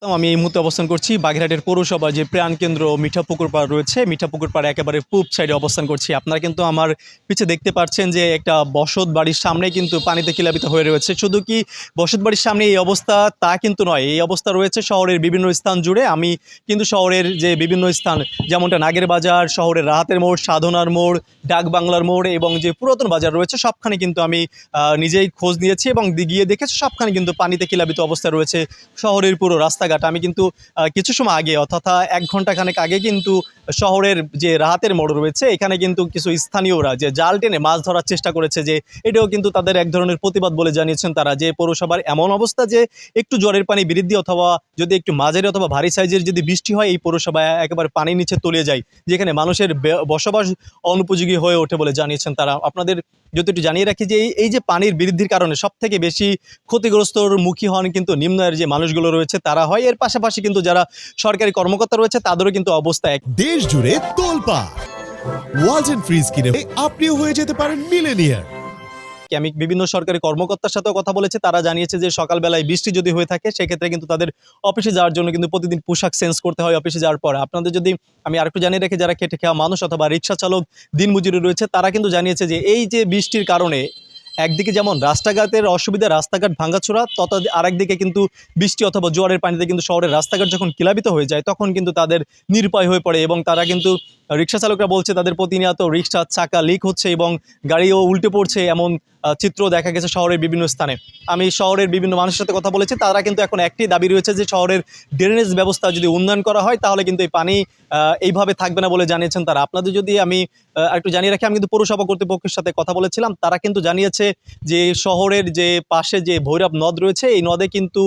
আমি এই মুহূর্তে অবস্থান করছি বাগেরহাটের পৌরসভা যে প্রাণকেন্দ্র মিঠাপুকুর পাড় রয়েছে। মিঠাপুকুর পাড় একেবারে পূব সাইডে অবস্থান করছি। আপনারা কিন্তু আমার পিছে দেখতে পাচ্ছেন যে একটা বসত বাড়ির সামনে কিন্তু পানিতে কিলাবিত হয়ে রয়েছে। শুধু কি বসত বাড়ির সামনে এই অবস্থা তা কিন্তু নয়, এই অবস্থা রয়েছে শহরের বিভিন্ন স্থান জুড়ে। আমি কিন্তু শহরের যে বিভিন্ন স্থান যেমনটা নাগের বাজার, শহরের রাহাতের মোড়, সাধনার মোড়, ডাক বাংলার মোড় এবং যে পুরাতন বাজার রয়েছে সবখানে কিন্তু আমি নিজেই খোঁজ নিয়েছি এবং গিয়ে দেখেছি সবখানে কিন্তু পানিতে কিলাবিত অবস্থা রয়েছে। শহরের পুরো রাস্তাঘাট আমি কিন্তু কিছু সময় আগে অর্থাৎ ১ ঘন্টা খানেক আগে কিন্তু শহরের যে রাহাতের মোড় রয়েছে এখানে কিন্তু কিছু স্থানীয়রা যে জাল টেনে মাছ ধরার চেষ্টা করেছে, যে এটাও কিন্তু তাদের এক ধরনের প্রতিবাদ বলে জানিয়েছেন তারা, যে পৌরসভার এমন অবস্থা যে একটু জ্বরের পানি বৃদ্ধি অথবা যদি একটু মাঝারি অথবা ভারী সাইজের যদি বৃষ্টি হয় এই পৌরসভায় একেবারে পানির নিচে তলিয়ে যায়, যেখানে মানুষের বসবাস অনুপযোগী হয়ে ওঠে বলে জানিয়েছেন তারা। আপনাদের যদি একটু জানিয়ে রাখি যে এই যে পানির বৃদ্ধির কারণে সবথেকে বেশি ক্ষতিগ্রস্তর মুখী হন কিন্তু নিম্ন আয়ের যে মানুষগুলো রয়েছে তারা হয়। এর পাশাপাশি কিন্তু যারা সরকারি কর্মকর্তা রয়েছে তাদেরও কিন্তু অবস্থা এক। দেশ জুড়ে তোলপাড় ওয়ালটন ফ্রিজ কিনে আপনিও হয়ে যেতে পারেন মিলেনিয়ার। আমি বিভিন্ন সরকারি কর্মকর্তার সাথেও কথা বলেছি, তারা জানিয়েছে যে সকালবেলায় বৃষ্টি যদি হয়ে থাকে সেক্ষেত্রে কিন্তু তাদের অফিসে যাওয়ার জন্য কিন্তু প্রতিদিন পোশাক চেঞ্জ করতে হয় অফিসে যাওয়ার পর। আপনাদের যদি আমি আরেকটু জানিয়ে রাখি, যারা খেটে খাওয়া মানুষ অথবা রিক্সা চালক দিনমজুরি রয়েছে তারা কিন্তু জানিয়েছে যে এই যে বৃষ্টির কারণে একদিকে যেমন রাস্তাঘাটের অসুবিধা, রাস্তাঘাট ভাঙাচোরা, তত আরেকদিকে কিন্তু বৃষ্টি অথবা জোয়ারের পানিতে কিন্তু শহরের রাস্তাঘাট যখন প্লাবিত হয়ে যায় তখন কিন্তু তাদের নিরুপায় হয়ে পড়ে এবং তারা কিন্তু রিক্সা চালকরা বলছে তাদের প্রতিনিয়ত রিক্সার চাকা লিক হচ্ছে এবং গাড়িও উল্টে পড়ছে, এমন চিত্র দেখা গেছে শহরের বিভিন্ন স্থানে। আমি শহরের বিভিন্ন মানুষের সাথে কথা বলেছি, তারা কিন্তু এখন একটি দাবি রয়েছে যে শহরের ড্রেনেজ ব্যবস্থা যদি উন্নয়ন করা হয় তাহলে কিন্তু এই পানি এইভাবে থাকবে না বলে জানিয়েছেন তারা। আপনাদের যদি আমি একটু জানিয়ে রাখি, আমি কিন্তু পৌরসভা কর্তৃপক্ষের সাথে কথা বলেছিলাম, তারা কিন্তু জানিয়েছে যে শহরের যে পাশে যে ভৈরব নদ রয়েছে এই নদে কিন্তু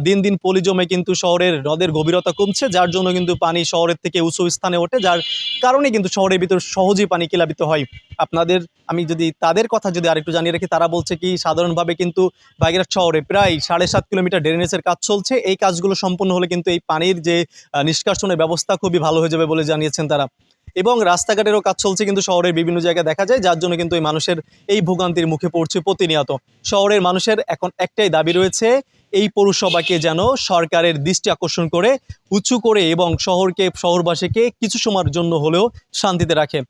দিন দিন পলি জমে কিন্তু শহরের নদের গভীরতা কমছে, যার জন্য কিন্তু পানি শহরের থেকে উঁচু স্থানে ওঠে, যার কারণে কিন্তু শহরের ভিতর সহজেই পানি প্লাবিত হয়। আপনাদের আমি যদি তাদের কথা যদি আরেকটু জানিয়ে রাখি, তারা বলছে কি সাধারণভাবে কিন্তু বাগেরহাট শহরে প্রায় ৭.৫ কিলোমিটার ড্রেনেজের কাজ চলছে। এই কাজগুলো সম্পূর্ণ হলে কিন্তু এই পানির যে নিষ্কাশনের ব্যবস্থা খুবই ভালো হয়ে যাবে বলে জানিয়েছেন তারা। এবং রাস্তাঘাটেরও কাজ চলছে কিন্তু শহরের বিভিন্ন জায়গায় দেখা যায়, যার জন্য কিন্তু এই মানুষের এই ভোগান্তির মুখে পড়ছে প্রতিনিয়ত। শহরের মানুষের এখন একটাই দাবি রয়েছে, এই পৌরসভাকে যেন সরকারের দৃষ্টি আকর্ষণ করে উঁচু করে এবং শহরবাসীকে কিছু সময়ের জন্য হলেও শান্তিতে রাখে।